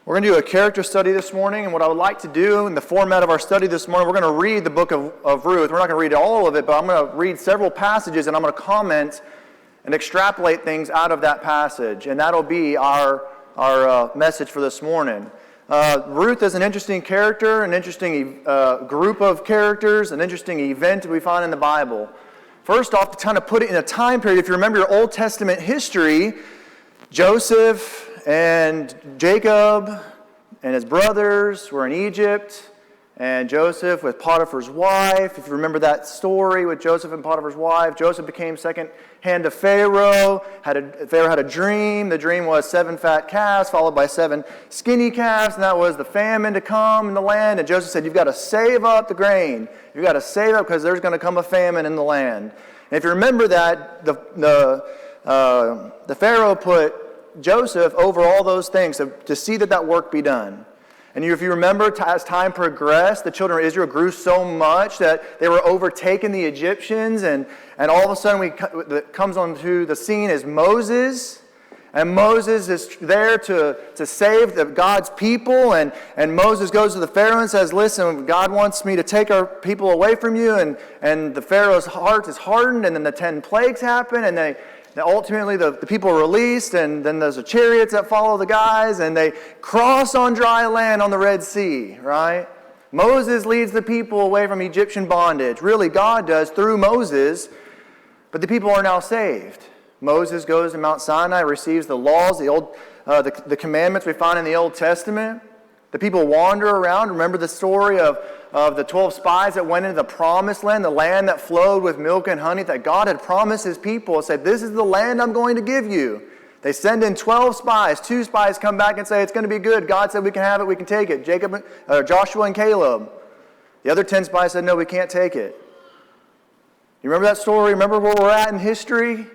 We're going to do a character study this morning, and what I would like to do in the format of our study this morning, we're going to read the book of Ruth. We're not going to read all of it, but I'm going to read several passages, and I'm going to comment and extrapolate things out of that passage, and that'll be our message for this morning. Ruth is an interesting character, an interesting group of characters, an interesting event we find in the Bible. First off, to kind of put it in a time period, if you remember your Old Testament history, Joseph and Jacob and his brothers were in Egypt, and Joseph with Potiphar's wife. If you remember that story with Joseph and Potiphar's wife, Joseph became second hand to Pharaoh. Pharaoh had a dream. The dream was 7 fat calves followed by 7 skinny calves, and that was the famine to come in the land. And Joseph said, you've got to save up the grain. You've got to save up because there's going to come a famine in the land. And if you remember that, the Pharaoh put Joseph over all those things to see that work be done. And if you remember, as time progressed, the children of Israel grew so much that they were overtaking the Egyptians, and all of a sudden comes onto the scene is Moses. And Moses is there to save God's people, and Moses goes to the Pharaoh and says, listen, God wants me to take our people away from you, and the Pharaoh's heart is hardened, and then the 10 plagues happen, and ultimately, the people are released, and then there's the chariots that follow the guys, and they cross on dry land on the Red Sea, right? Moses leads the people away from Egyptian bondage. Really, God does through Moses, but the people are now saved. Moses goes to Mount Sinai, receives the laws, the commandments we find in the Old Testament. The people wander around. Remember the story of the 12 spies that went into the promised land, the land that flowed with milk and honey, that God had promised his people and said, this is the land I'm going to give you. They send in 12 spies. 2 spies come back and say, it's going to be good. God said we can have it, we can take it. Joshua and Caleb. The other 10 spies said, no, we can't take it. You remember that story? Remember where we're at in history?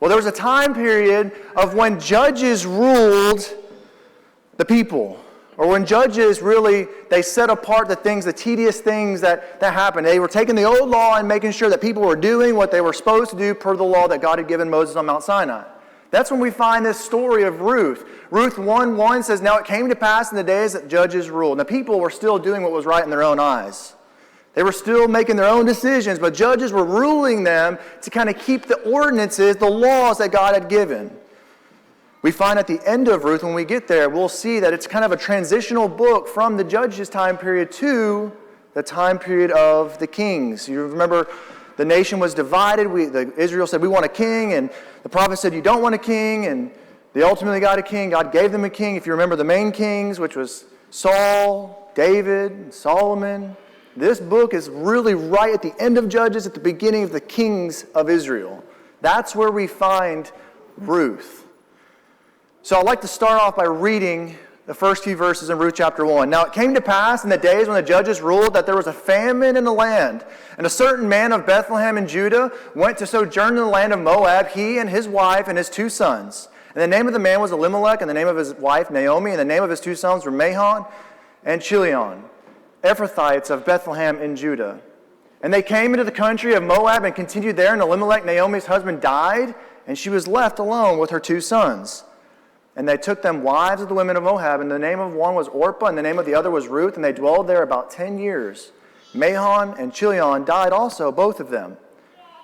Well, there was a time period of when judges ruled the people. Or when judges really, they set apart the tedious things that happened. They were taking the old law and making sure that people were doing what they were supposed to do per the law that God had given Moses on Mount Sinai. That's when we find this story of Ruth. Ruth 1:1 says, now it came to pass in the days that judges ruled. And the people were still doing what was right in their own eyes. They were still making their own decisions, but judges were ruling them to kind of keep the ordinances, the laws that God had given. We find at the end of Ruth, when we get there, we'll see that it's kind of a transitional book from the judges' time period to the time period of the kings. You remember the nation was divided. Israel said, we want a king, and the prophet said, you don't want a king, and they ultimately got a king. God gave them a king. If you remember the main kings, which was Saul, David, Solomon. This book is really right at the end of Judges, at the beginning of the kings of Israel. That's where we find Ruth. So I'd like to start off by reading the first few verses in Ruth chapter 1. Now it came to pass in the days when the judges ruled that there was a famine in the land. And a certain man of Bethlehem in Judah went to sojourn in the land of Moab, he and his wife and his 2 sons. And the name of the man was Elimelech, and the name of his wife Naomi, and the name of his 2 sons were Mahlon and Chilion, Ephrathites of Bethlehem in Judah. And they came into the country of Moab and continued there, and Elimelech, Naomi's husband, died, and she was left alone with her 2 sons. And they took them wives of the women of Moab, and the name of one was Orpah, and the name of the other was Ruth, and they dwelled there about 10 years. Mahlon and Chilion died also, both of them.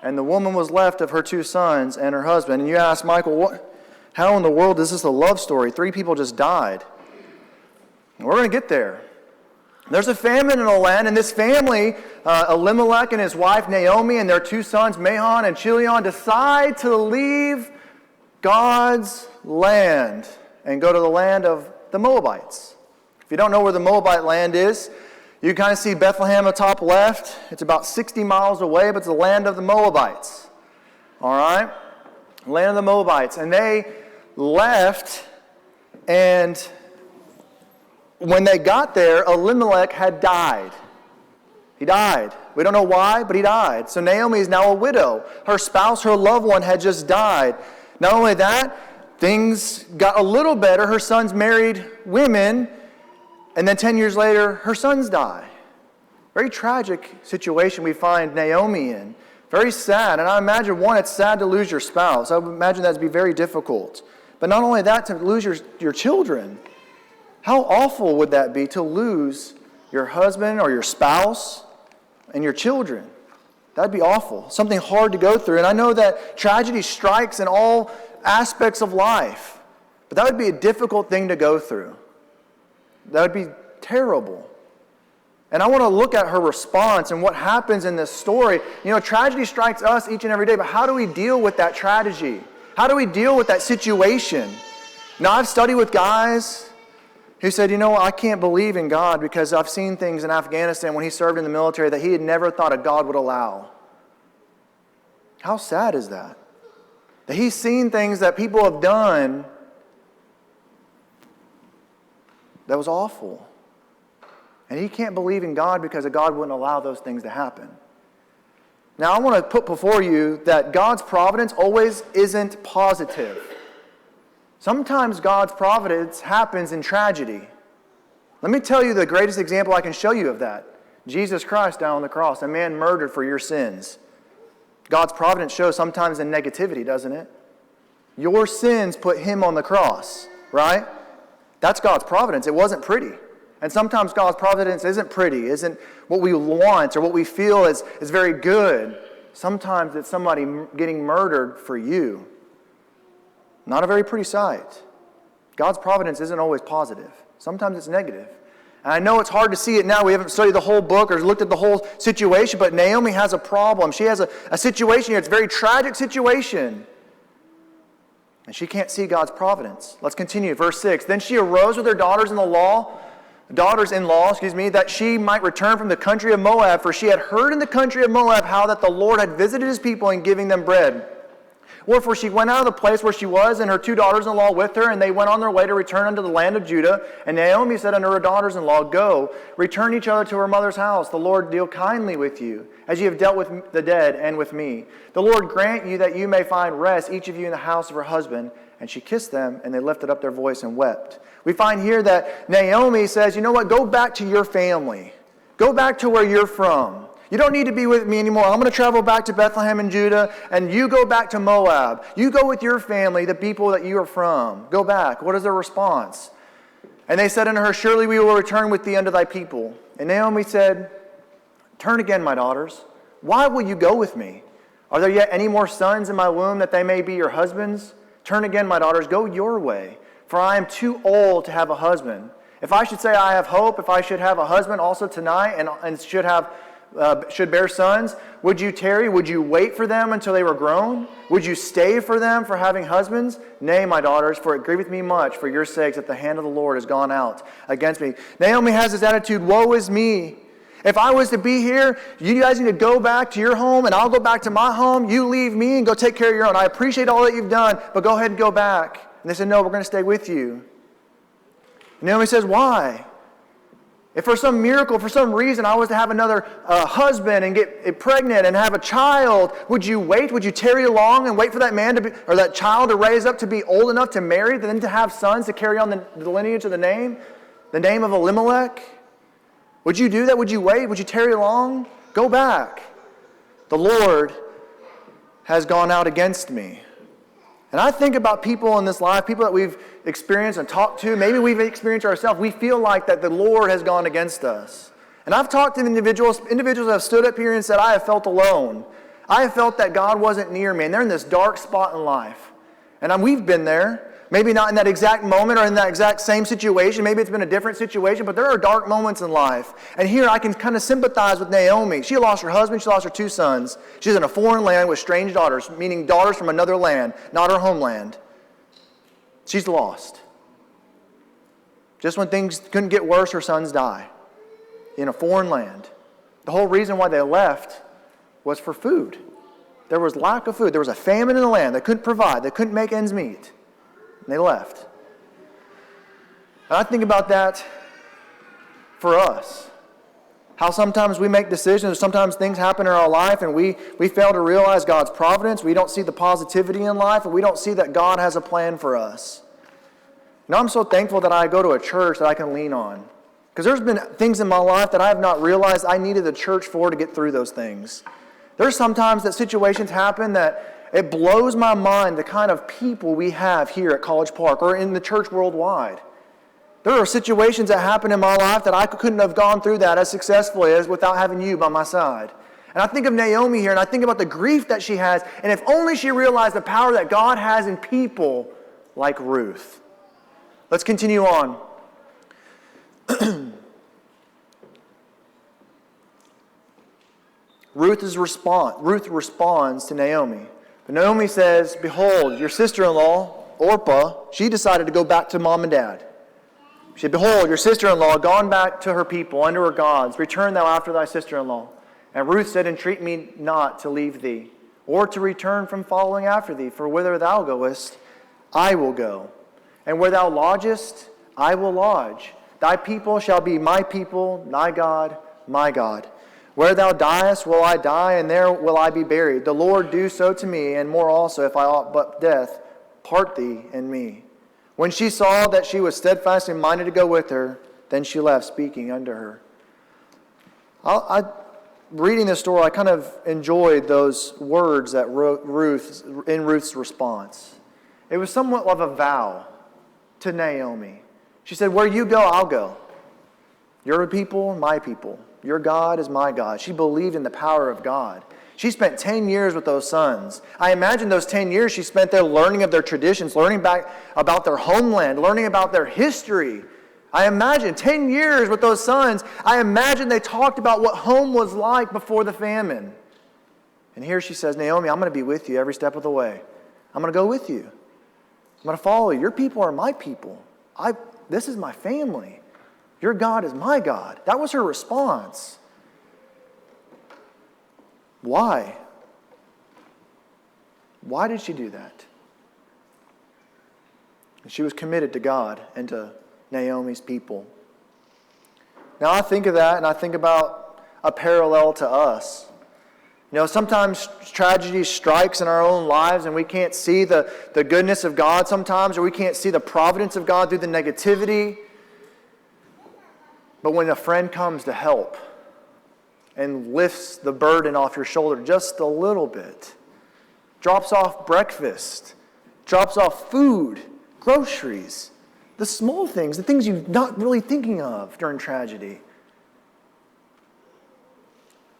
And the woman was left of her 2 sons and her husband. And you ask, Michael, how in the world is this a love story? 3 people just died. And we're going to get there. There's a famine in the land, and this family, Elimelech and his wife Naomi and their 2 sons, Mahlon and Chilion, decide to leave God's land and go to the land of the Moabites. If you don't know where the Moabite land is, you kind of see Bethlehem at the top left. It's about 60 miles away, but it's the land of the Moabites. All right? Land of the Moabites. And they left, and when they got there, Elimelech had died. He died. We don't know why, but he died. So Naomi is now a widow. Her spouse, her loved one, had just died. Not only that, things got a little better. Her sons married women, and then 10 years later, her sons die. Very tragic situation we find Naomi in. Very sad. And I imagine, one, it's sad to lose your spouse. I would imagine that to be very difficult. But not only that, to lose your children. How awful would that be to lose your husband or your spouse and your children? That'd be awful. Something hard to go through. And I know that tragedy strikes in all aspects of life. But that would be a difficult thing to go through. That would be terrible. And I want to look at her response and what happens in this story. You know, tragedy strikes us each and every day, but how do we deal with that tragedy? How do we deal with that situation? Now, I've studied with guys who said, you know, I can't believe in God because I've seen things in Afghanistan when he served in the military that he had never thought a God would allow. How sad is that? That he's seen things that people have done that was awful. And he can't believe in God because God wouldn't allow those things to happen. Now, I want to put before you that God's providence always isn't positive. Sometimes God's providence happens in tragedy. Let me tell you the greatest example I can show you of that. Jesus Christ down on the cross, a man murdered for your sins. God's providence shows sometimes in negativity, doesn't it? Your sins put him on the cross, right? That's God's providence. It wasn't pretty. And sometimes God's providence isn't pretty, isn't what we want or what we feel is very good. Sometimes it's somebody getting murdered for you. Not a very pretty sight. God's providence isn't always positive. Sometimes it's negative. And I know it's hard to see it now. We haven't studied the whole book or looked at the whole situation, but Naomi has a problem. She has a situation here. It's a very tragic situation. And she can't see God's providence. Let's continue. Verse 6. Then she arose with her daughters-in-law, that she might return from the country of Moab, for she had heard in the country of Moab how that the Lord had visited his people in giving them bread. Wherefore she went out of the place where she was, and her two daughters-in-law with her, and they went on their way to return unto the land of Judah. And Naomi said unto her daughters-in-law, Go, return each other to her mother's house. The Lord deal kindly with you, as ye have dealt with the dead and with me. The Lord grant you that you may find rest, each of you in the house of her husband. And she kissed them, and they lifted up their voice and wept. We find here that Naomi says, you know what, go back to your family. Go back to where you're from. You don't need to be with me anymore. I'm going to travel back to Bethlehem in Judah, and you go back to Moab. You go with your family, the people that you are from. Go back. What is their response? And they said unto her, Surely we will return with thee unto thy people. And Naomi said, Turn again, my daughters. Why will you go with me? Are there yet any more sons in my womb that they may be your husbands? Turn again, my daughters, go your way, for I am too old to have a husband. If I should say I have hope, if I should have a husband also tonight and should bear sons, would you tarry? Would you wait for them until they were grown? Would you stay for them for having husbands? Nay, my daughters, for it grieveth me much for your sakes that the hand of the Lord has gone out against me. Naomi has this attitude, woe is me. If I was to be here, you guys need to go back to your home and I'll go back to my home. You leave me and go take care of your own. I appreciate all that you've done, but go ahead and go back. And they said, no, we're going to stay with you. And Naomi says, why? If for some miracle, for some reason, I was to have another husband and get pregnant and have a child, would you wait? Would you tarry along and wait for that man to be, or that child to raise up to be old enough to marry, then to have sons to carry on the lineage of the name of Elimelech? Would you do that? Would you wait? Would you tarry along? Go back. The Lord has gone out against me. And I think about people in this life, people that we've experienced and talked to, maybe we've experienced ourselves. We feel like that the Lord has gone against us. And I've talked to individuals that have stood up here and said, I have felt alone. I have felt that God wasn't near me. And they're in this dark spot in life. And we've been there. Maybe not in that exact moment or in that exact same situation. Maybe it's been a different situation, but there are dark moments in life. And here I can kind of sympathize with Naomi. She lost her husband. She lost her two sons. She's in a foreign land with strange daughters, meaning daughters from another land, not her homeland. She's lost. Just when things couldn't get worse, her sons die in a foreign land. The whole reason why they left was for food. There was lack of food. There was a famine in the land. They couldn't provide. They couldn't make ends meet. And they left. And I think about that for us. How sometimes we make decisions, sometimes things happen in our life and we fail to realize God's providence. We don't see the positivity in life and we don't see that God has a plan for us. And I'm so thankful that I go to a church that I can lean on. Because there's been things in my life that I have not realized I needed the church for to get through those things. There's sometimes that situations happen that it blows my mind the kind of people we have here at College Park or in the church worldwide. There are situations that happen in my life that I couldn't have gone through that as successfully as without having you by my side. And I think of Naomi here, and I think about the grief that she has, and if only she realized the power that God has in people like Ruth. Let's continue on. Ruth responds to Naomi. But Naomi says, behold, your sister-in-law, Orpah, she decided to go back to mom and dad. She said, behold, your sister-in-law gone back to her people, unto her gods. Return thou after thy sister-in-law. And Ruth said, entreat me not to leave thee, or to return from following after thee. For whither thou goest, I will go. And where thou lodgest, I will lodge. Thy people shall be my people, thy God, my God. Where thou diest will I die, and there will I be buried. The Lord do so to me, and more also, if I ought but death, part thee and me. When she saw that she was steadfastly minded to go with her, then she left, speaking unto her. Reading this story, I kind of enjoyed those words that in Ruth's response. It was somewhat of a vow to Naomi. She said, where you go, I'll go. Your people, my people. Your God is my God. She believed in the power of God. She spent 10 years with those sons. I imagine those 10 years she spent there learning of their traditions, learning back about their homeland, learning about their history. I imagine 10 years with those sons, I imagine they talked about what home was like before the famine. And here she says, Naomi, I'm going to be with you every step of the way. I'm going to go with you. I'm going to follow you. Your people are my people. This is my family. Your God is my God. That was her response. Why? Why did she do that? She was committed to God and to Naomi's people. Now I think of that and I think about a parallel to us. You know, sometimes tragedy strikes in our own lives and we can't see the goodness of God sometimes, or we can't see the providence of God through the negativity. But when a friend comes to help and lifts the burden off your shoulder just a little bit, drops off breakfast, drops off food, groceries, the small things, the things you're not really thinking of during tragedy.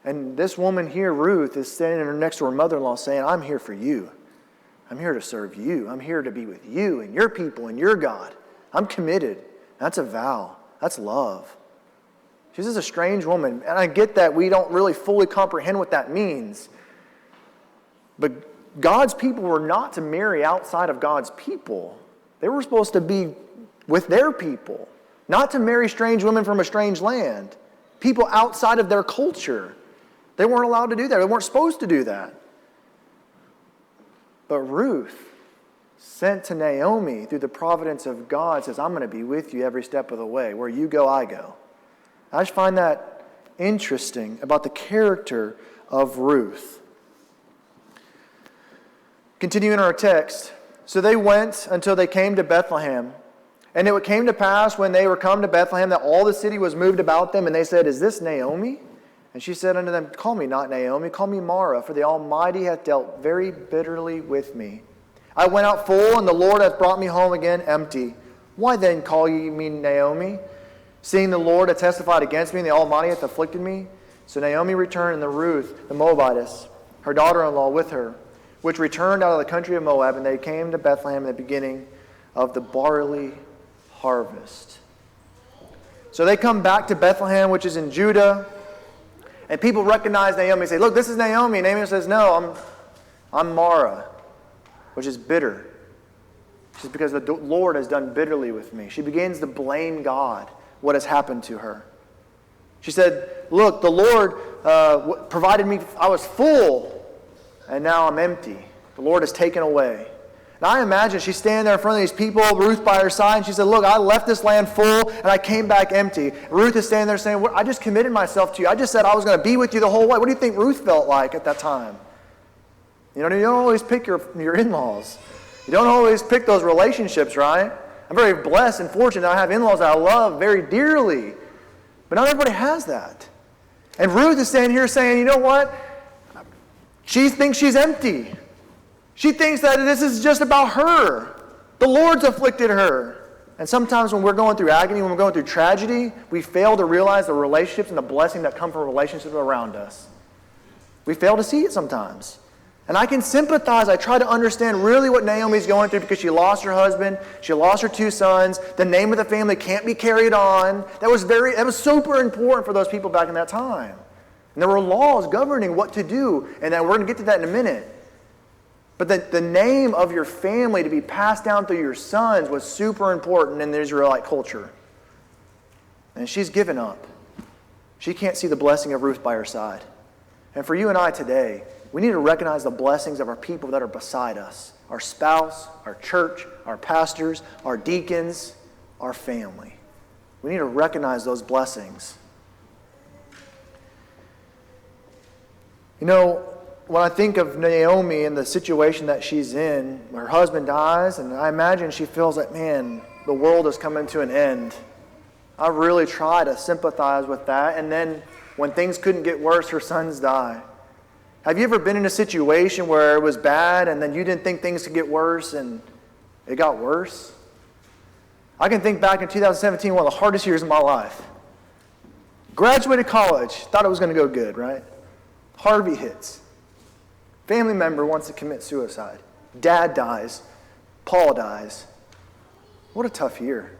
And this woman here, Ruth, is standing next to her mother-in-law saying, I'm here for you. I'm here to serve you. I'm here to be with you and your people and your God. I'm committed. That's a vow. That's love. She's just a strange woman. And I get that we don't really fully comprehend what that means. But God's people were not to marry outside of God's people. They were supposed to be with their people. Not to marry strange women from a strange land. People outside of their culture. They weren't allowed to do that. They weren't supposed to do that. But Ruth, sent to Naomi through the providence of God, says, I'm going to be with you every step of the way. Where you go, I go. I just find that interesting about the character of Ruth. Continuing our text. So they went until they came to Bethlehem. And it came to pass when they were come to Bethlehem that all the city was moved about them. And they said, is this Naomi? And she said unto them, call me not Naomi, call me Mara, for the Almighty hath dealt very bitterly with me. I went out full, and the Lord hath brought me home again empty. Why then call ye me Naomi? Seeing the Lord hath testified against me, and the Almighty hath afflicted me. So Naomi returned, and the Ruth, the Moabitess, her daughter-in-law with her, which returned out of the country of Moab, and they came to Bethlehem in the beginning of the barley harvest. So they come back to Bethlehem, which is in Judah, and people recognize Naomi and say, look, this is Naomi. And Naomi says, no, I'm Mara, which is bitter. She says, because the Lord has done bitterly with me. She begins to blame God, what has happened to her. She said, look, the Lord provided me, I was full, and now I'm empty. The Lord has taken away. And I imagine she's standing there in front of these people, Ruth by her side, and she said, look, I left this land full, and I came back empty. Ruth is standing there saying, I just committed myself to you. I just said I was going to be with you the whole way. What do you think Ruth felt like at that time? You know, you don't always pick your in-laws. You don't always pick those relationships, right? I'm very blessed and fortunate that I have in-laws that I love very dearly. But not everybody has that. And Ruth is standing here saying, you know what? She thinks she's empty. She thinks that this is just about her. The Lord's afflicted her. And sometimes when we're going through agony, when we're going through tragedy, we fail to realize the relationships and the blessing that come from relationships around us. We fail to see it sometimes. And I can sympathize. I try to understand really what Naomi's going through because she lost her husband. She lost her 2 sons. The name of the family can't be carried on. That was super important for those people back in that time. And there were laws governing what to do. And we're going to get to that in a minute. But the name of your family to be passed down through your sons was super important in the Israelite culture. And she's given up. She can't see the blessing of Ruth by her side. And for you and I today, we need to recognize the blessings of our people that are beside us. Our spouse, our church, our pastors, our deacons, our family. We need to recognize those blessings. You know, when I think of Naomi and the situation that she's in, her husband dies, and I imagine she feels like, man, the world is coming to an end. I really try to sympathize with that. And then when things couldn't get worse, her sons die. Have you ever been in a situation where it was bad and then you didn't think things could get worse and it got worse? I can think back in 2017, one of the hardest years of my life. Graduated college, thought it was going to go good, right? Harvey hits. Family member wants to commit suicide. Dad dies. Paul dies. What a tough year.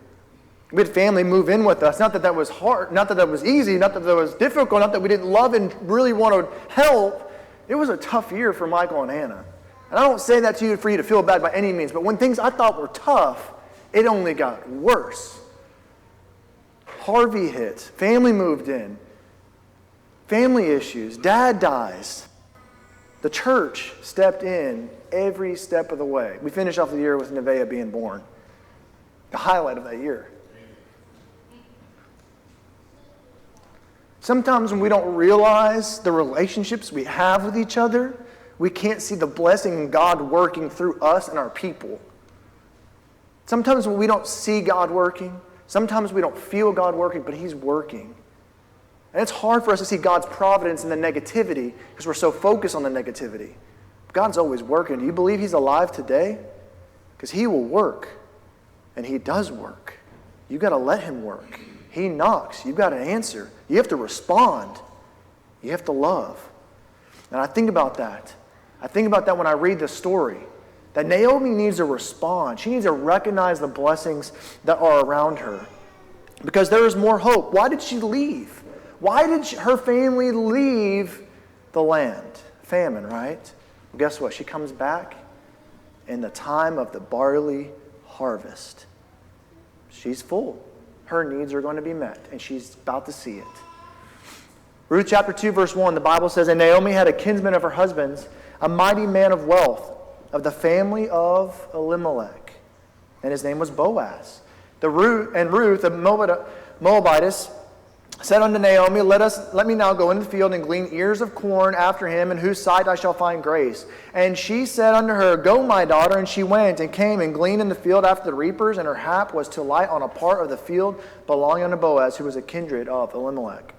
We had family move in with us. Not that that was hard, not that that was easy, not that that was difficult, not that we didn't love and really want to help. It was a tough year for Michael and Hannah. And I don't say that to you for you to feel bad by any means, but when things I thought were tough, it only got worse. Harvey hits. Family moved in. Family issues. Dad dies. The church stepped in every step of the way. We finished off the year with Nevaeh being born. The highlight of that year. Sometimes when we don't realize the relationships we have with each other, we can't see the blessing of God working through us and our people. Sometimes when we don't see God working, sometimes we don't feel God working, but He's working. And it's hard for us to see God's providence in the negativity because we're so focused on the negativity. God's always working. Do you believe He's alive today? Because He will work. And He does work. You've got to let Him work. He knocks. You've got to answer. You have to respond. You have to love. And I think about that. I think about that when I read this story. That Naomi needs to respond. She needs to recognize the blessings that are around her. Because there is more hope. Why did she leave? Why did her family leave the land? Famine, right? Well, guess what? She comes back in the time of the barley harvest. She's full. Her needs are going to be met, and she's about to see it. Ruth chapter 2, verse 1, the Bible says, "And Naomi had a kinsman of her husband's, a mighty man of wealth, of the family of Elimelech, and his name was Boaz. Ruth, the Moabitess, said unto Naomi, Let me now go into the field and glean ears of corn after him, in whose sight I shall find grace. And she said unto her, Go, my daughter. And she went and came and gleaned in the field after the reapers, and her hap was to light on a part of the field belonging unto Boaz, who was a kindred of Elimelech.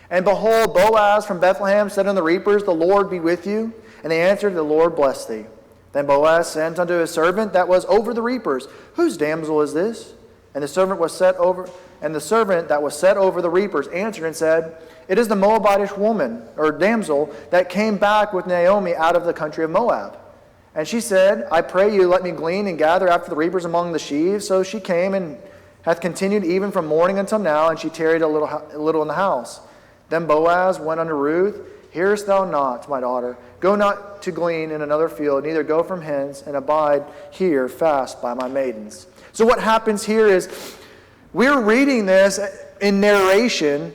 And behold, Boaz from Bethlehem said unto the reapers, The Lord be with you. And they answered, The Lord bless thee. Then Boaz sent unto his servant that was over the reapers, Whose damsel is this? And the servant that was set over the reapers answered and said, It is the Moabitish woman, or damsel, that came back with Naomi out of the country of Moab. And she said, I pray you, let me glean and gather after the reapers among the sheaves. So she came and hath continued even from morning until now, and she tarried a little in the house. Then Boaz went unto Ruth, Hearest thou not, my daughter? Go not to glean in another field, neither go from hence, and abide here fast by my maidens. So what happens here is, we're reading this in narration.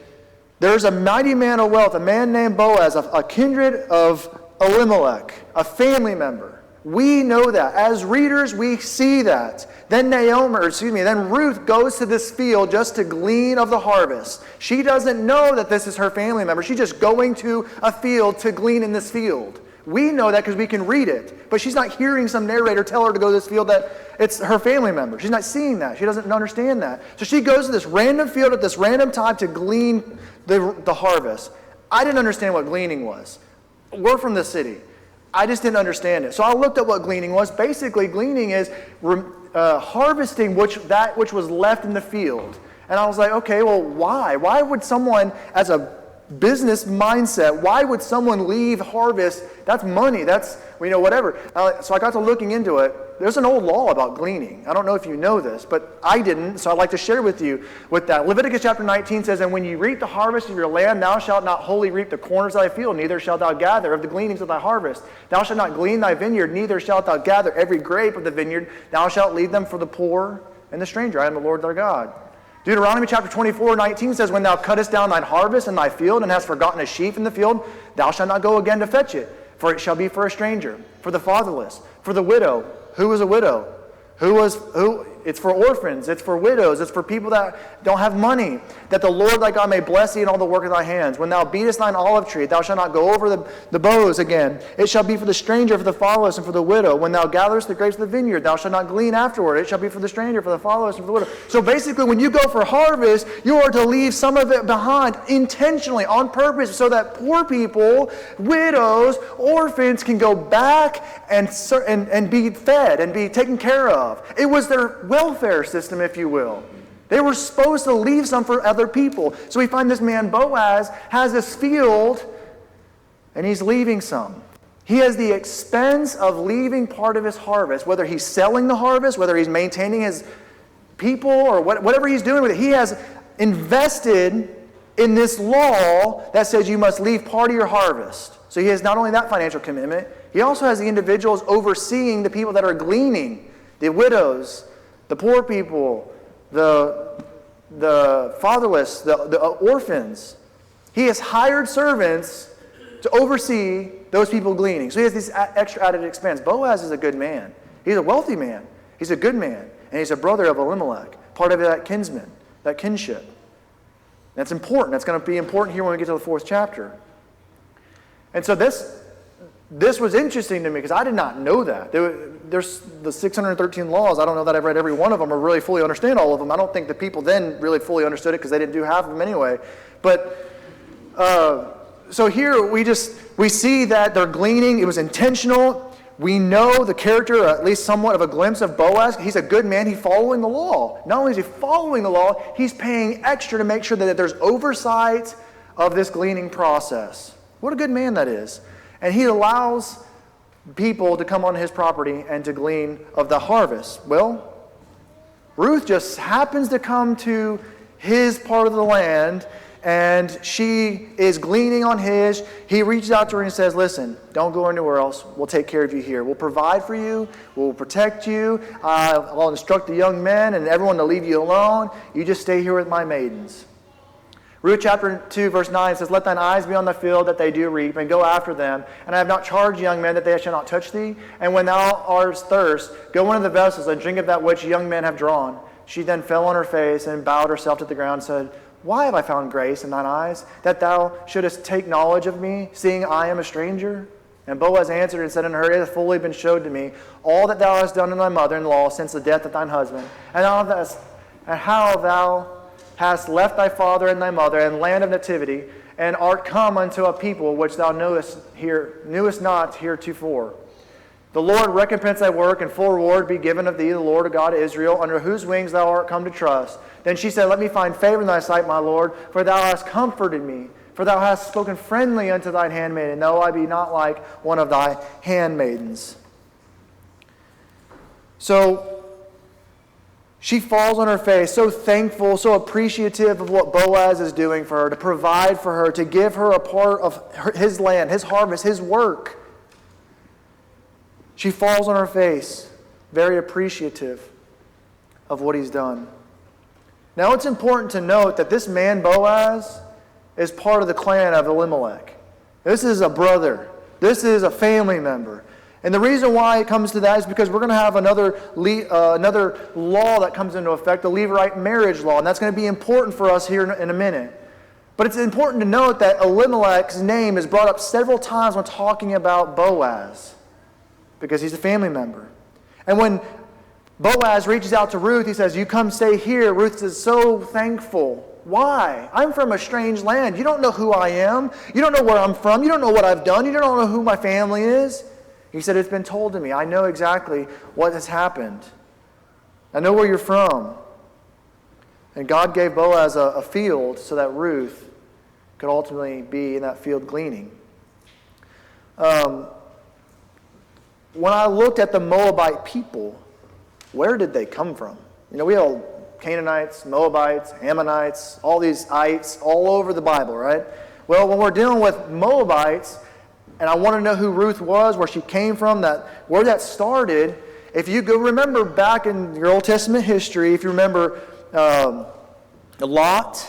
There's a mighty man of wealth, a man named Boaz, a kindred of Elimelech, a family member. We know that. As readers, we see that. Then Ruth goes to this field just to glean of the harvest. She doesn't know that this is her family member. She's just going to a field to glean in this field. We know that because we can read it. But she's not hearing some narrator tell her to go to this field that it's her family member. She's not seeing that. She doesn't understand that. So she goes to this random field at this random time to glean the harvest. I didn't understand what gleaning was. We're from the city. I just didn't understand it. So I looked up what gleaning was. Basically, gleaning is harvesting that which was left in the field. And I was like, okay, well, why? Why would someone, as a business mindset, why would someone leave harvest? That's money. That's, whatever. So I got to looking into it. There's an old law about gleaning. I don't know if you know this, but I didn't, so I'd like to share with you with that. Leviticus chapter 19 says, "And when you reap the harvest of your land, thou shalt not wholly reap the corners of thy field, neither shalt thou gather of the gleanings of thy harvest. Thou shalt not glean thy vineyard, neither shalt thou gather every grape of the vineyard. Thou shalt leave them for the poor and the stranger. I am the Lord thy God." Deuteronomy chapter 24:19 says, "When thou cuttest down thine harvest in thy field, and hast forgotten a sheaf in the field, thou shalt not go again to fetch it, for it shall be for a stranger, for the fatherless, for the widow." Who is a widow? It's for orphans, it's for widows, it's for people that don't have money, that the Lord thy God may bless thee in all the work of thy hands. When thou beatest thine olive tree, thou shalt not go over the boughs again. It shall be for the stranger, for the fatherless, and for the widow. When thou gatherest the grapes of the vineyard, thou shalt not glean afterward. It shall be for the stranger, for the fatherless, and for the widow. So basically, when you go for harvest, you are to leave some of it behind intentionally, on purpose, so that poor people, widows, orphans can go back and be fed and be taken care of. It was their welfare system, if you will. They were supposed to leave some for other people. So we find this man Boaz has this field, and he's leaving some. He has the expense of leaving part of his harvest, whether he's selling the harvest, whether he's maintaining his people, or whatever he's doing with it. He has invested in this law that says you must leave part of your harvest. So he has not only that financial commitment, he also has the individuals overseeing the people that are gleaning, the widows, the poor people, the fatherless, the orphans. He has hired servants to oversee those people gleaning. So he has this extra added expense. Boaz is a good man. He's a wealthy man. He's a good man. And he's a brother of Elimelech, part of that kinsman, that kinship. That's important. That's going to be important here when we get to the 4th chapter. And so this was interesting to me because I did not know that. There's the 613 laws. I don't know that I've read every one of them or really fully understand all of them. I don't think the people then really fully understood it because they didn't do half of them anyway. But so here we see that they're gleaning. It was intentional. We know the character, or at least somewhat of a glimpse of Boaz. He's a good man. He's following the law. Not only is he following the law, he's paying extra to make sure that there's oversight of this gleaning process. What a good man that is. And he allows people to come on his property and to glean of the harvest. Well, Ruth just happens to come to his part of the land, and she is gleaning on his. He reaches out to her and says, "Listen, don't go anywhere else. We'll take care of you here. We'll provide for you. We'll protect you. I'll instruct the young men and everyone to leave you alone. You just stay here with my maidens." Ruth chapter 2, verse 9 says, "Let thine eyes be on the field that they do reap, and go after them. And I have not charged young men that they shall not touch thee. And when thou art thirst, go into the vessels and drink of that which young men have drawn." She then fell on her face and bowed herself to the ground and said, "Why have I found grace in thine eyes, that thou shouldest take knowledge of me, seeing I am a stranger?" And Boaz answered and said unto her, "It hath fully been showed to me all that thou hast done in thy mother-in-law since the death of thine husband, and how thou hast left thy father and thy mother and land of nativity, and art come unto a people which thou knewest not heretofore. The Lord recompense thy work, and full reward be given of thee, the Lord God of Israel, under whose wings thou art come to trust." Then she said, "Let me find favor in thy sight, my Lord, for thou hast comforted me. For thou hast spoken friendly unto thine handmaiden, though I be not like one of thy handmaidens." So she falls on her face, so thankful, so appreciative of what Boaz is doing for her, to provide for her, to give her a part of his land, his harvest, his work. She falls on her face, very appreciative of what he's done. Now it's important to note that this man, Boaz, is part of the clan of Elimelech. This is a brother. This is a family member. And the reason why it comes to that is because we're going to have another law that comes into effect, the Levirate marriage law, and that's going to be important for us here in a minute. But it's important to note that Elimelech's name is brought up several times when talking about Boaz, because he's a family member. And when Boaz reaches out to Ruth, he says, "You come stay here." Ruth is so thankful. Why? I'm from a strange land. You don't know who I am. You don't know where I'm from. You don't know what I've done. You don't know who my family is. He said, "It's been told to me. I know exactly what has happened." I know where you're from. And God gave Boaz a field so that Ruth could ultimately be in that field gleaning. When I looked at the Moabite people, where did they come from? We have Canaanites, Moabites, Ammonites, all these ites all over the Bible, right? Well, when we're dealing with Moabites, and I want to know who Ruth was, where she came from, where that started, if you go remember back in your Old Testament history, if you remember Lot,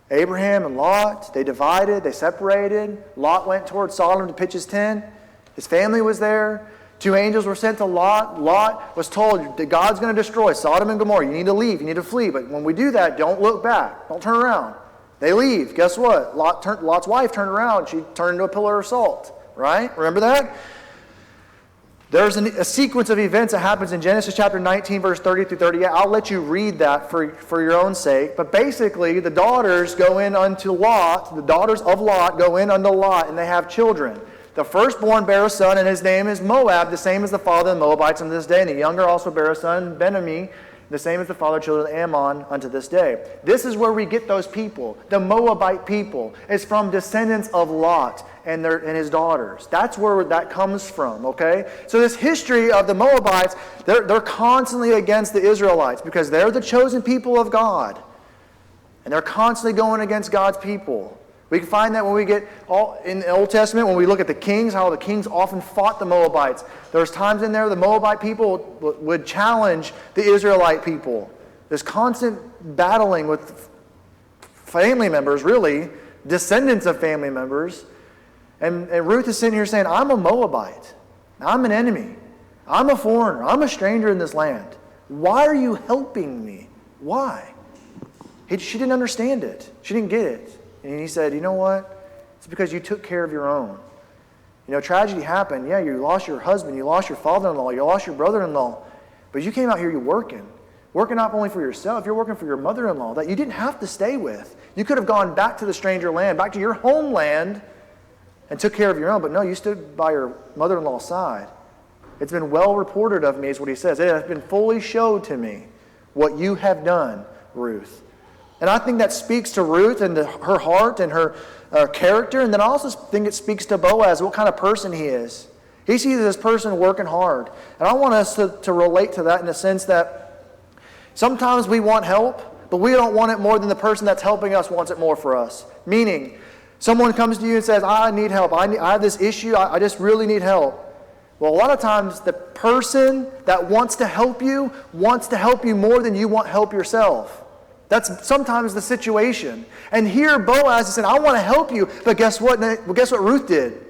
Abraham and Lot, they divided, they separated. Lot went towards Sodom to pitch his tent. His family was there. 2 angels were sent to Lot. Lot was told that God's going to destroy Sodom and Gomorrah. You need to leave. You need to flee. But when we do that, don't look back. Don't turn around. They leave. Guess what? Lot's wife turned around. She turned into a pillar of salt. Right? Remember that? There's a sequence of events that happens in Genesis chapter 19, verse 30 through 38. I'll let you read that for your own sake. But basically, the daughters go in unto Lot. The daughters of Lot go in unto Lot, and they have children. The firstborn bare a son, and his name is Moab, the same as the father of the Moabites unto this day. And the younger also bare a son, Ben-Ammi, the same as the father of children of Ammon unto this day. This is where we get those people. The Moabite people is from descendants of Lot and his daughters. That's where that comes from, okay? So this history of the Moabites, they're constantly against the Israelites because they're the chosen people of God. And they're constantly going against God's people. We can find that when we get in the Old Testament, when we look at the kings, how the kings often fought the Moabites. There's times in there the Moabite people would challenge the Israelite people. There's constant battling with family members, really, descendants of family members. And Ruth is sitting here saying, I'm a Moabite. I'm an enemy. I'm a foreigner. I'm a stranger in this land. Why are you helping me? Why? She didn't understand it. She didn't get it. And he said, you know what? It's because you took care of your own. Tragedy happened. Yeah, you lost your husband. You lost your father-in-law. You lost your brother-in-law. But you came out here, you're working. Working not only for yourself, you're working for your mother-in-law that you didn't have to stay with. You could have gone back to the stranger land, back to your homeland, and took care of your own. But no, you stood by your mother-in-law's side. It's been well reported of me, is what he says. It has been fully showed to me what you have done, Ruth. And I think that speaks to Ruth and to her heart and her character. And then I also think it speaks to Boaz, what kind of person he is. He sees this person working hard. And I want us to relate to that in the sense that sometimes we want help, but we don't want it more than the person that's helping us wants it more for us. Meaning, someone comes to you and says, I need help. I have this issue. I just really need help. Well, a lot of times the person that wants to help you more than you want help yourself. That's sometimes the situation. And here Boaz is saying, I want to help you. But guess what? Well, guess what Ruth did?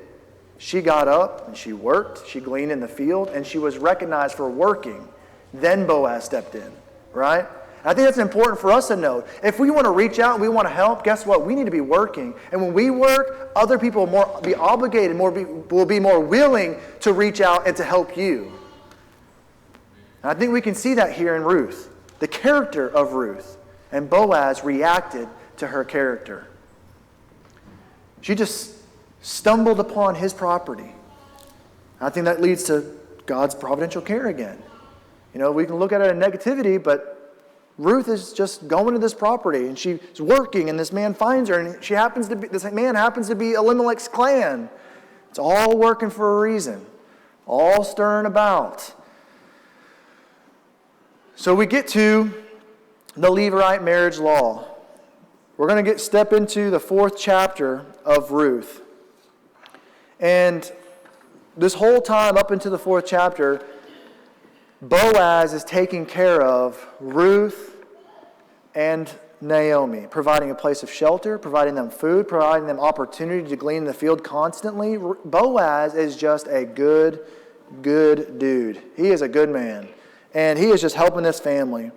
She got up and she worked. She gleaned in the field and she was recognized for working. Then Boaz stepped in, right? And I think that's important for us to know. If we want to reach out and we want to help, guess what? We need to be working. And when we work, other people will be obligated, will be more willing to reach out and to help you. And I think we can see that here in Ruth, the character of Ruth. And Boaz reacted to her character. She just stumbled upon his property. I think that leads to God's providential care again. We can look at it in negativity, but Ruth is just going to this property and she's working and this man finds her and this man happens to be Elimelech's clan. It's all working for a reason. All stirring about. So we get to the Levirate marriage law. We're going to step into the 4th chapter of Ruth. And this whole time up into the 4th chapter, Boaz is taking care of Ruth and Naomi, providing a place of shelter, providing them food, providing them opportunity to glean in the field constantly. Boaz is just a good dude. He is a good man. And he is just helping this family.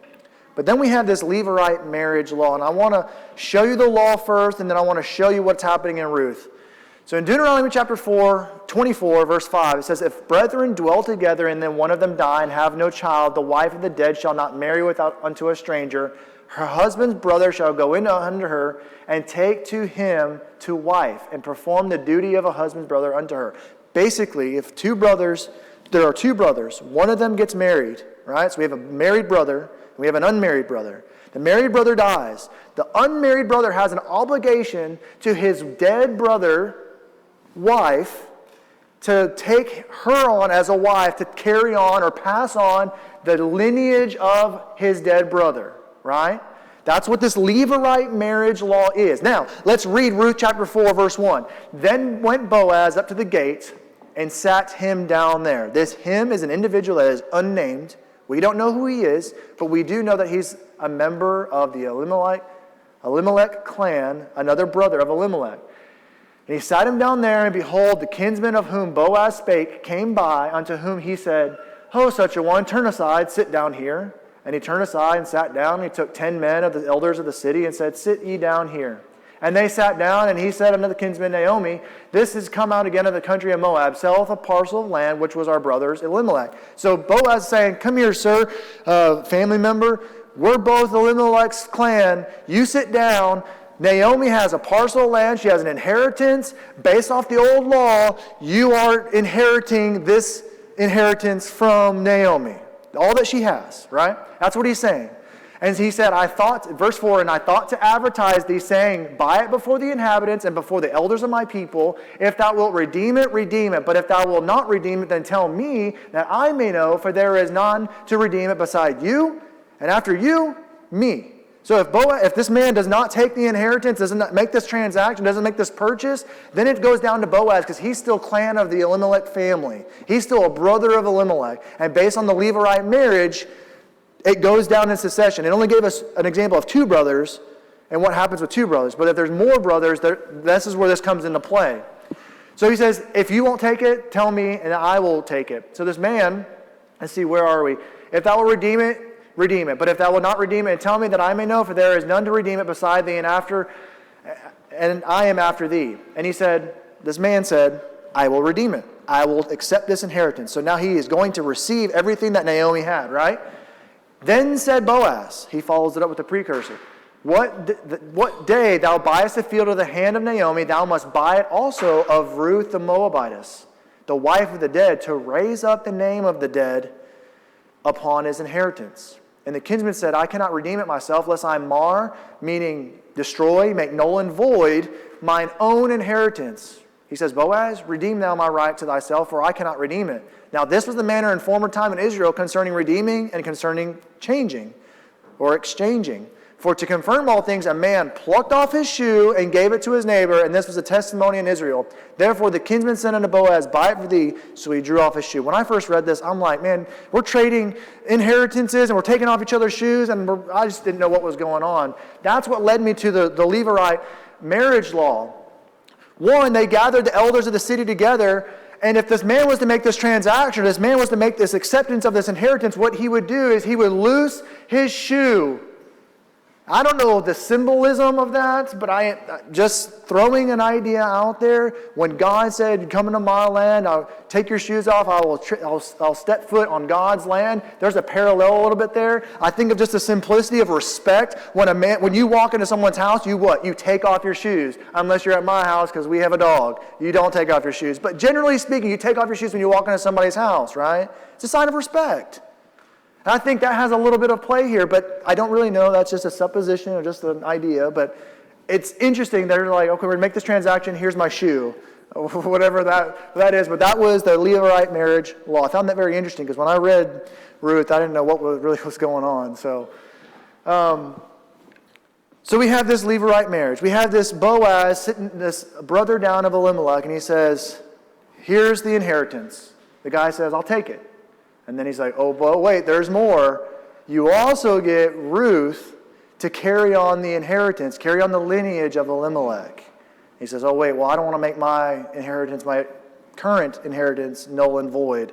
But then we have this Levirate marriage law, and I want to show you the law first, and then I want to show you what's happening in Ruth. So in Deuteronomy chapter 24, verse 5, it says, If brethren dwell together, and then one of them die and have no child, the wife of the dead shall not marry unto a stranger. Her husband's brother shall go in unto her, and take to him to wife, and perform the duty of a husband's brother unto her. Basically, if two brothers there are two brothers. One of them gets married, right? So we have a married brother, and we have an unmarried brother. The married brother dies. The unmarried brother has an obligation to his dead brother, wife, to take her on as a wife to carry on or pass on the lineage of his dead brother, right? That's what this Levirate marriage law is. Now, let's read Ruth chapter 4, verse 1. Then went Boaz up to the gate and sat him down there. This him is an individual that is unnamed. We don't know who he is, but we do know that he's a member of the Elimelech clan, another brother of Elimelech. And he sat him down there, and behold, the kinsman of whom Boaz spake came by, unto whom he said, Ho, such a one, turn aside, sit down here. And he turned aside and sat down, and he took 10 men of the elders of the city, and said, Sit ye down here. And they sat down, and he said unto the kinsman Naomi, This is come out again of the country of Moab, selleth a parcel of land, which was our brother's Elimelech. So Boaz is saying, Come here, sir, family member. We're both Elimelech's clan. You sit down. Naomi has a parcel of land. She has an inheritance. Based off the old law, you are inheriting this inheritance from Naomi. All that she has, right? That's what he's saying. And he said, verse 4, and I thought to advertise thee, saying, Buy it before the inhabitants and before the elders of my people. If thou wilt redeem it, redeem it. But if thou wilt not redeem it, then tell me, that I may know, for there is none to redeem it beside you, and after you, me. So if this man does not take the inheritance, doesn't make this transaction, doesn't make this purchase, then it goes down to Boaz, because he's still clan of the Elimelech family. He's still a brother of Elimelech. And based on the Levirate marriage, it goes down in succession. It only gave us an example of two brothers and what happens with two brothers. But if there's more brothers, this is where this comes into play. So he says, if you won't take it, tell me, and I will take it. So this man, let's see, where are we? If thou will redeem it, redeem it. But if thou wilt not redeem it, and tell me that I may know, for there is none to redeem it beside thee, and I am after thee. And he said, this man said, I will redeem it. I will accept this inheritance. So now he is going to receive everything that Naomi had, right? Then said Boaz, he follows it up with a precursor, what day thou buyest the field of the hand of Naomi, thou must buy it also of Ruth the Moabitess, the wife of the dead, to raise up the name of the dead upon his inheritance. And the kinsman said, I cannot redeem it myself, lest I mar, meaning destroy, make null and void, mine own inheritance. He says, Boaz, redeem thou my right to thyself, for I cannot redeem it. Now this was the manner in former time in Israel concerning redeeming and concerning changing or exchanging. For to confirm all things, a man plucked off his shoe and gave it to his neighbor, and this was a testimony in Israel. Therefore the kinsman said unto Boaz, Buy it for thee. So he drew off his shoe. When I first read this, I'm like, man, we're trading inheritances and we're taking off each other's shoes, and I just didn't know what was going on. That's what led me to the Levirate marriage law. One, they gathered the elders of the city together, and if this man was to make this transaction, this man was to make this acceptance of this inheritance, what he would do is he would loose his shoe. I don't know the symbolism of that, but I just throwing an idea out there. When God said, come into my land, I'll take your shoes off, I'll step foot on God's land. There's a parallel a little bit there. I think of just the simplicity of respect. When you walk into someone's house, you take off your shoes. Unless you're at my house because we have a dog. You don't take off your shoes. But generally speaking, you take off your shoes when you walk into somebody's house, right? It's a sign of respect. And I think that has a little bit of play here, but I don't really know. That's just a supposition or just an idea. But it's interesting. They're like, okay, we're going to make this transaction. Here's my shoe. Whatever that is. But that was the Levirate marriage law. I found that very interesting because when I read Ruth, I didn't know what really was going on. So we have this Levirate marriage. We have this Boaz sitting, this brother down of Elimelech, and he says, here's the inheritance. The guy says, I'll take it. And then he's like, oh, but wait, there's more. You also get Ruth to carry on the inheritance, carry on the lineage of Elimelech. He says, oh, wait, well, I don't want to make my inheritance, my current inheritance, null and void.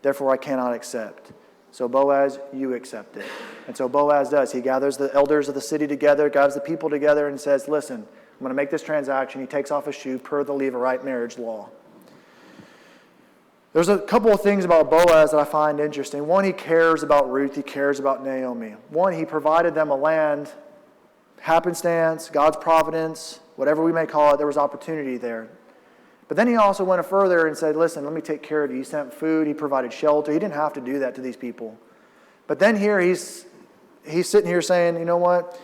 Therefore, I cannot accept. So Boaz, you accept it. And so Boaz does. He gathers the elders of the city together, gathers the people together, and says, listen, I'm going to make this transaction. He takes off his shoe per the Levirate marriage law. There's a couple of things about Boaz that I find interesting. One, he cares about Ruth. He cares about Naomi. One, he provided them a land, happenstance, God's providence, whatever we may call it, there was opportunity there. But then he also went further and said, listen, let me take care of you. He sent food. He provided shelter. He didn't have to do that to these people. But then here he's sitting here saying, you know what?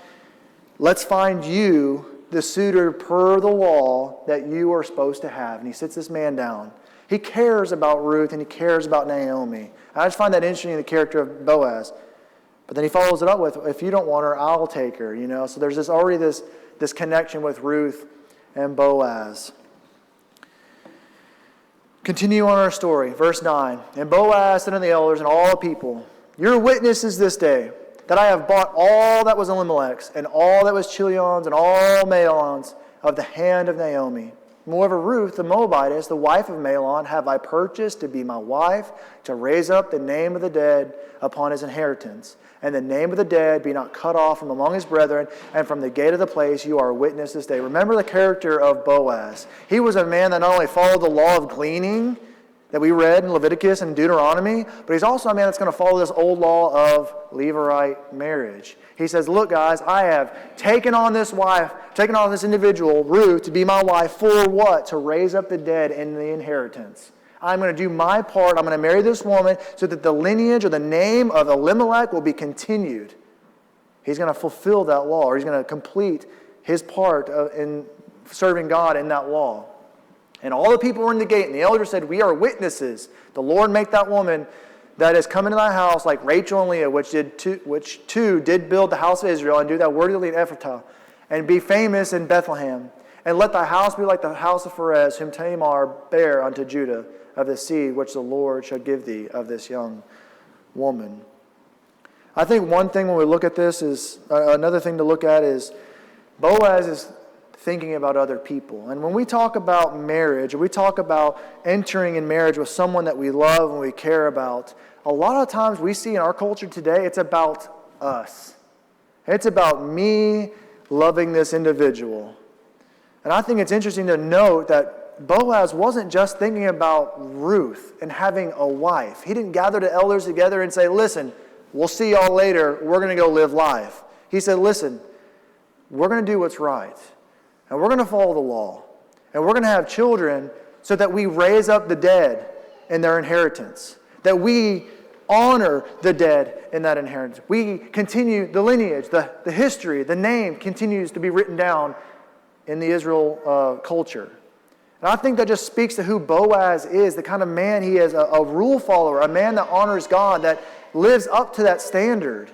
Let's find you the suitor per the law that you are supposed to have. And he sits this man down. He cares about Ruth and he cares about Naomi. I just find that interesting in the character of Boaz. But then he follows it up with, if you don't want her, I'll take her. So there's already this connection with Ruth and Boaz. Continue on our story. Verse 9. And Boaz said unto the elders and all the people, your witnesses this day, that I have bought all that was Elimelech's, and all that was Chilion's, and all Mahlon's, of the hand of Naomi. Moreover, Ruth, the Moabitess, the wife of Mahlon, have I purchased to be my wife, to raise up the name of the dead upon his inheritance. And the name of the dead be not cut off from among his brethren, and from the gate of the place you are a witness this day. Remember the character of Boaz. He was a man that not only followed the law of gleaning, that we read in Leviticus and Deuteronomy, but he's also a man that's going to follow this old law of Levirate marriage. He says, look guys, I have taken on this individual, Ruth, to be my wife for what? To raise up the dead in the inheritance. I'm going to do my part. I'm going to marry this woman so that the lineage or the name of Elimelech will be continued. He's going to fulfill that law, or he's going to complete his part in serving God in that law. And all the people were in the gate, and the elders said, we are witnesses. The Lord make that woman that has come into thy house like Rachel and Leah, which two did build the house of Israel, and do that worthily in Ephrathah, and be famous in Bethlehem. And let thy house be like the house of Perez, whom Tamar bare unto Judah, of the seed which the Lord shall give thee of this young woman. I think one thing when we look at this is, another thing to look at is, Boaz is thinking about other people. And when we talk about marriage, or we talk about entering in marriage with someone that we love and we care about, a lot of times we see in our culture today, it's about us. It's about me loving this individual. And I think it's interesting to note that Boaz wasn't just thinking about Ruth and having a wife. He didn't gather the elders together and say, listen, we'll see y'all later. We're going to go live life. He said, listen, we're going to do what's right. And we're going to follow the law. And we're going to have children so that we raise up the dead in their inheritance. That we honor the dead in that inheritance. We continue the lineage, the history, the name continues to be written down in the Israel culture. And I think that just speaks to who Boaz is, the kind of man he is, a rule follower, a man that honors God, that lives up to that standard.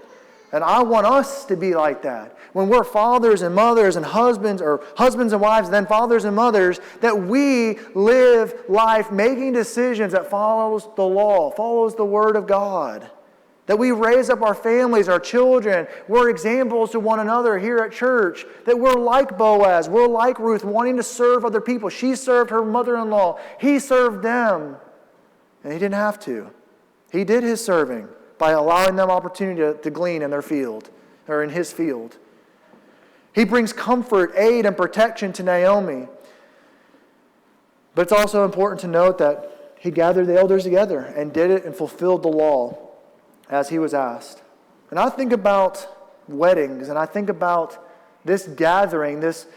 And I want us to be like that. When we're fathers and mothers and husbands, or husbands and wives, then fathers and mothers, that we live life making decisions that follows the law, follows the Word of God. That we raise up our families, our children. We're examples to one another here at church. That we're like Boaz. We're like Ruth, wanting to serve other people. She served her mother-in-law. He served them. And he didn't have to. He did his serving by allowing them opportunity to glean in their field, or in his field. He brings comfort, aid, and protection to Naomi. But it's also important to note that he gathered the elders together and did it and fulfilled the law as he was asked. And I think about weddings, and I think about this gathering, this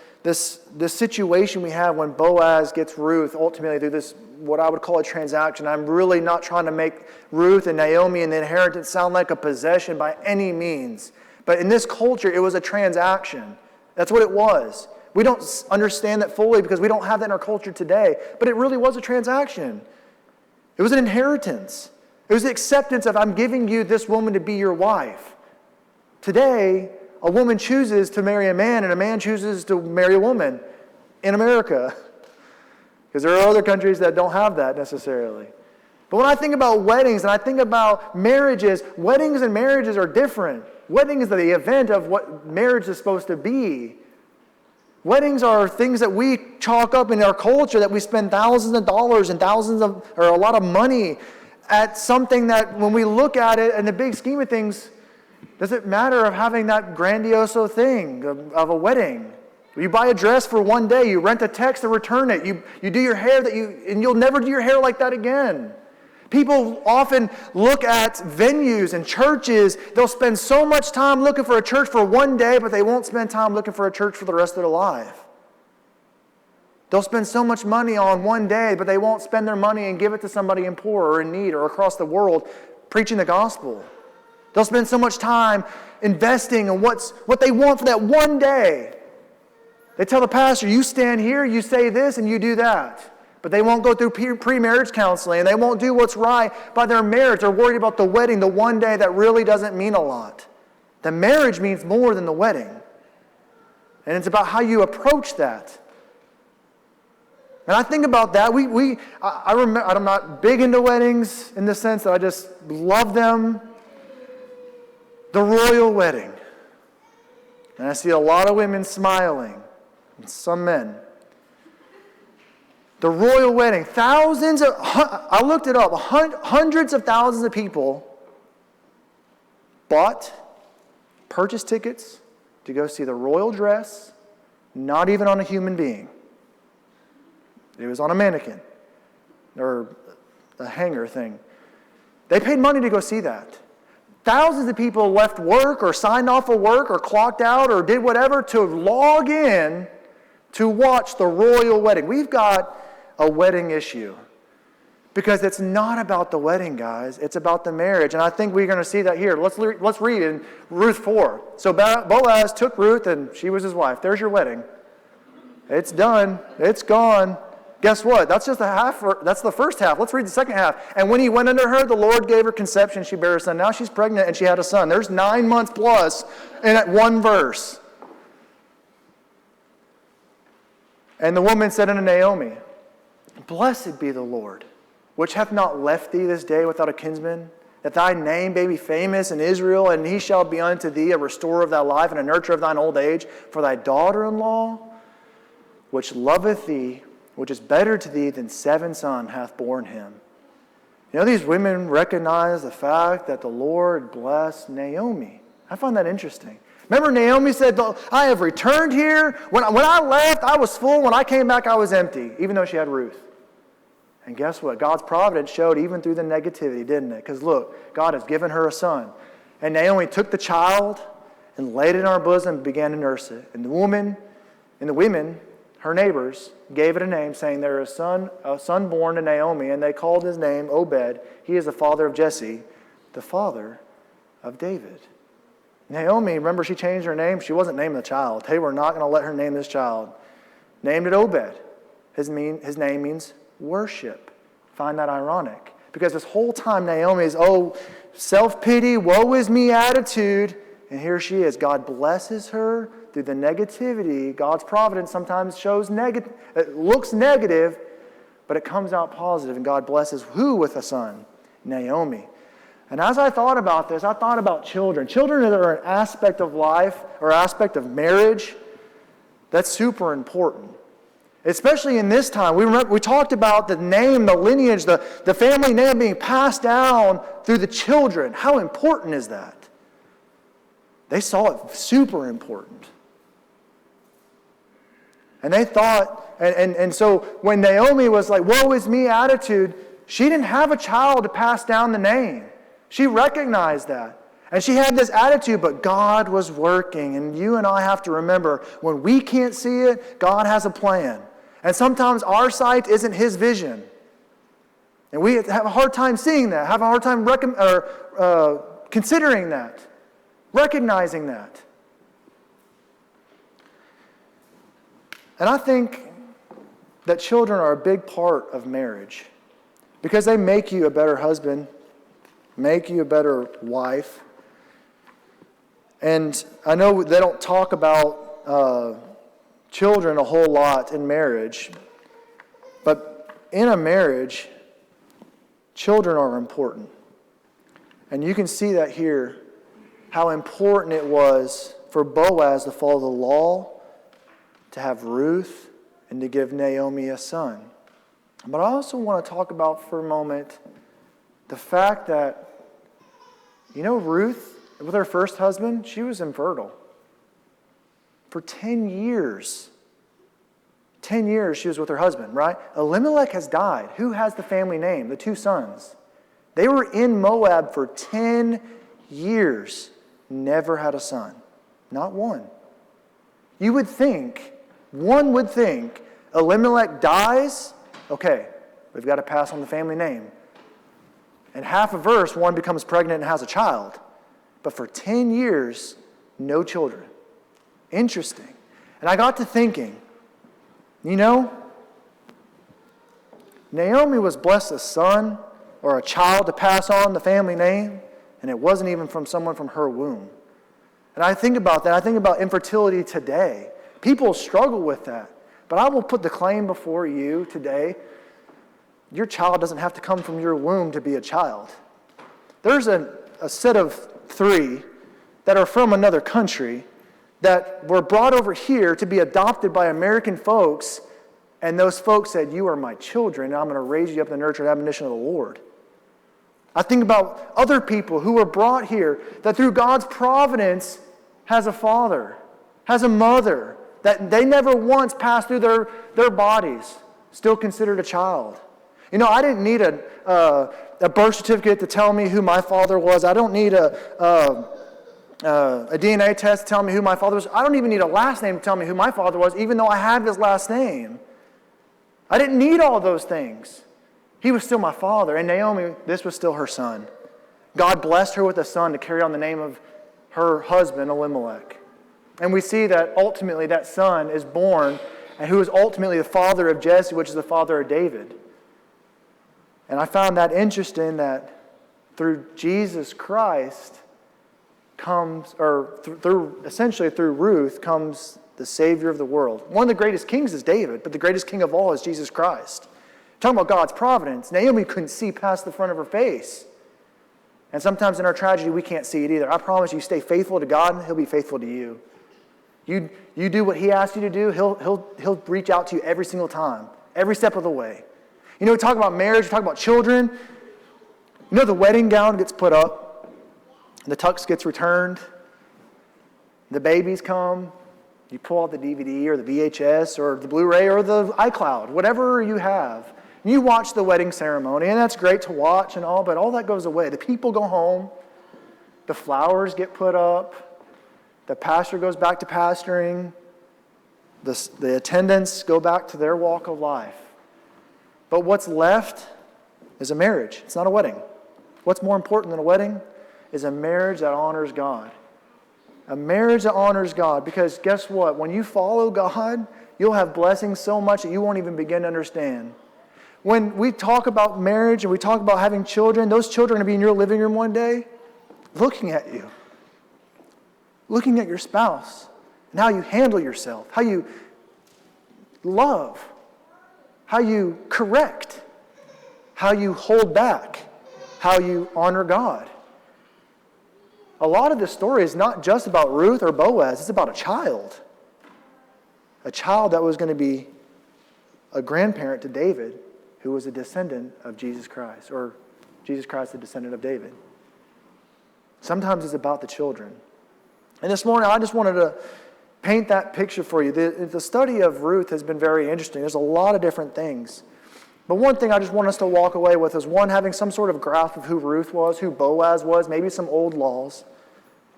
situation we have when Boaz gets Ruth ultimately through this, what I would call a transaction. I'm really not trying to make Ruth and Naomi and the inheritance sound like a possession by any means. But in this culture, it was a transaction. That's what it was. We don't understand that fully because we don't have that in our culture today. But it really was a transaction. It was an inheritance. It was the acceptance of, I'm giving you this woman to be your wife. Today, a woman chooses to marry a man and a man chooses to marry a woman in America. Because there are other countries that don't have that necessarily. But when I think about weddings and I think about marriages, weddings and marriages are different. Wedding is the event of what marriage is supposed to be. Weddings are things that we chalk up in our culture, that we spend thousands of dollars and or a lot of money at something that when we look at it in the big scheme of things, does it matter of having that grandioso thing of a wedding? You buy a dress for one day, you rent a text to return it, you do your hair and you'll never do your hair like that again. People often look at venues and churches. They'll spend so much time looking for a church for one day, but they won't spend time looking for a church for the rest of their life. They'll spend so much money on one day, but they won't spend their money and give it to somebody in poor or in need or across the world preaching the gospel. They'll spend so much time investing in what they want for that one day. They tell the pastor, you stand here, you say this, and you do that. But they won't go through pre-marriage counseling, and they won't do what's right by their marriage. They're worried about the wedding, the one day that really doesn't mean a lot. The marriage means more than the wedding. And it's about how you approach that. And I think about that. I remember, I'm not big into weddings in the sense that I just love them. The royal wedding. And I see a lot of women smiling, and some men. The royal wedding. I looked it up, hundreds of thousands of people purchased tickets to go see the royal dress, not even on a human being. It was on a mannequin or a hanger thing. They paid money to go see that. Thousands of people left work or signed off of work or clocked out or did whatever to log in to watch the royal wedding. We've got a wedding issue because it's not about the wedding, guys. It's about the marriage. And I think we're going to see that here. Let's read in Ruth 4. So Boaz took Ruth and she was his wife. There's your wedding. It's done. It's gone. Guess what? That's just that's the first half. Let's read the second half. And when he went unto her, the Lord gave her conception. She bare a son. Now she's pregnant and she had a son. There's 9 months plus in that one verse. And the woman said unto Naomi, Blessed be the Lord, which hath not left thee this day without a kinsman, that thy name may be famous in Israel, and he shall be unto thee a restorer of thy life and a nurturer of thine old age. For thy daughter-in-law, which loveth thee, which is better to thee than 7 sons, hath borne him. You know, these women recognize the fact that the Lord blessed Naomi. I find that interesting. Remember, Naomi said, I have returned here. When I left, I was full. When I came back, I was empty, even though she had Ruth. And guess what? God's providence showed even through the negativity, didn't it? Because look, God has given her a son. And Naomi took the child and laid it in her bosom and began to nurse it. And the women, her neighbors, gave it a name, saying, there is a son born to Naomi, and they called his name Obed. He is the father of Jesse, the father of David. Naomi, remember, she changed her name. She wasn't naming the child. Hey, we're not going to let her name this child. Named it Obed. His name means worship. Find that ironic. Because this whole time Naomi is, self-pity, woe is me attitude. And here she is. God blesses her through the negativity. God's providence sometimes shows negative. It looks negative, but it comes out positive. And God blesses who with a son? Naomi. And as I thought about this, I thought about children. Children are an aspect of life or aspect of marriage that's super important. Especially in this time. We talked about the name, the lineage, the family name being passed down through the children. How important is that? They saw it super important. And they thought, and so when Naomi was like, woe is me attitude, she didn't have a child to pass down the name. She recognized that. And she had this attitude, but God was working. And you and I have to remember, when we can't see it, God has a plan. And sometimes our sight isn't His vision. And we have a hard time seeing that, have a hard time considering that, recognizing that. And I think that children are a big part of marriage because they make you a better husband, make you a better wife. And I know they don't talk about children a whole lot in marriage, but in a marriage, children are important. And you can see that here, how important it was for Boaz to follow the law, to have Ruth, and to give Naomi a son. But I also want to talk about for a moment the fact that, Ruth, with her first husband, she was infertile. For 10 years. 10 years she was with her husband, right? Elimelech has died. Who has the family name? The 2 sons. They were in Moab for 10 years. Never had a son. Not one. One would think Elimelech dies, okay, we've got to pass on the family name. In half a verse, one becomes pregnant and has a child. But for 10 years, no children. Interesting. And I got to thinking, Naomi was blessed a son or a child to pass on the family name, and it wasn't even from someone from her womb. And I think about that. I think about infertility today. People struggle with that. But I will put the claim before you today, your child doesn't have to come from your womb to be a child. There's a set of 3 that are from another country that were brought over here to be adopted by American folks, and those folks said, you are my children, and I'm going to raise you up in the nurture and admonition of the Lord. I think about other people who were brought here that through God's providence has a father, has a mother, that they never once passed through their bodies, still considered a child. I didn't need a birth certificate to tell me who my father was. I don't need a DNA test to tell me who my father was. I don't even need a last name to tell me who my father was, even though I have his last name. I didn't need all those things. He was still my father. And Naomi, this was still her son. God blessed her with a son to carry on the name of her husband, Elimelech. And we see that ultimately that son is born, and who is ultimately the father of Jesse, which is the father of David. And I found that interesting that through Jesus Christ comes, or essentially through Ruth comes the Savior of the world. One of the greatest kings is David, but the greatest king of all is Jesus Christ. Talking about God's providence, Naomi couldn't see past the front of her face. And sometimes in our tragedy, we can't see it either. I promise you, stay faithful to God, and He'll be faithful to you. You do what He asks you to do, He'll reach out to you every single time, every step of the way. We talk about marriage, we talk about children. The wedding gown gets put up, the tux gets returned, the babies come, you pull out the DVD or the VHS or the Blu-ray or the iCloud, whatever you have. You watch the wedding ceremony, and that's great to watch and all, but all that goes away. The people go home, the flowers get put up, the pastor goes back to pastoring, the attendants go back to their walk of life. But what's left is a marriage. It's not a wedding. What's more important than a wedding is a marriage that honors God. A marriage that honors God. Because guess what? When you follow God, you'll have blessings so much that you won't even begin to understand. When we talk about marriage and we talk about having children, those children are going to be in your living room one day looking at you. Looking at your spouse and how you handle yourself, how you love, how you correct, how you hold back, how you honor God. A lot of this story is not just about Ruth or Boaz, it's about a child. A child that was going to be a grandparent to David, who was a descendant of Jesus Christ, or Jesus Christ, the descendant of David. Sometimes it's about the children. And this morning, I just wanted to paint that picture for you. The study of Ruth has been very interesting. There's a lot of different things. But one thing I just want us to walk away with is, one, having some sort of grasp of who Ruth was, who Boaz was, maybe some old laws.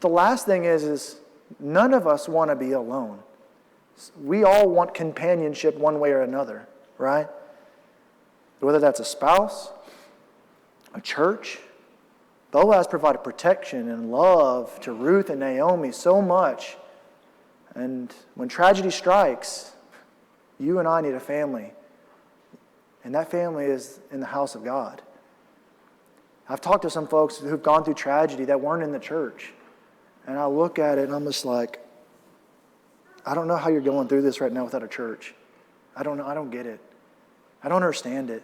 The last thing is none of us want to be alone. We all want companionship one way or another, right? Whether that's a spouse, a church. Boaz provided protection and love to Ruth and Naomi so much. And when tragedy strikes, you and I need a family. And that family is in the house of God. I've talked to some folks who've gone through tragedy that weren't in the church. And I look at it and I'm just like, I don't know how you're going through this right now without a church. I don't know. I don't get it. I don't understand it.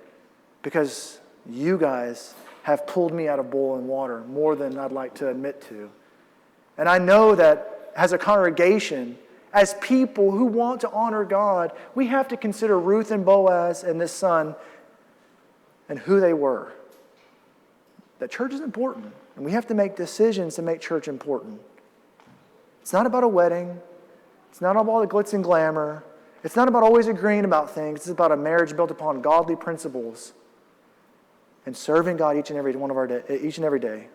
Because you guys have pulled me out of boiling water more than I'd like to admit to. And I know that as a congregation, as people who want to honor God, we have to consider Ruth and Boaz and this son and who they were. That church is important, and we have to make decisions to make church important. It's not about a wedding. It's not about all the glitz and glamour. It's not about always agreeing about things. It's about a marriage built upon godly principles and serving God each and every day.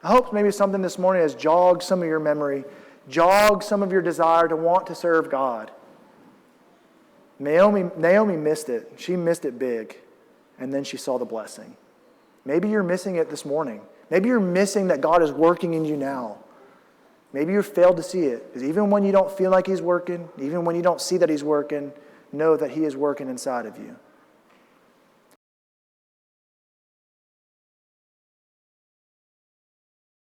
I hope maybe something this morning has jogged some of your memory, jogged some of your desire to want to serve God. Naomi missed it. She missed it big, and then she saw the blessing. Maybe you're missing it this morning. Maybe you're missing that God is working in you now. Maybe you failed to see it. Because even when you don't feel like He's working, even when you don't see that He's working, know that He is working inside of you.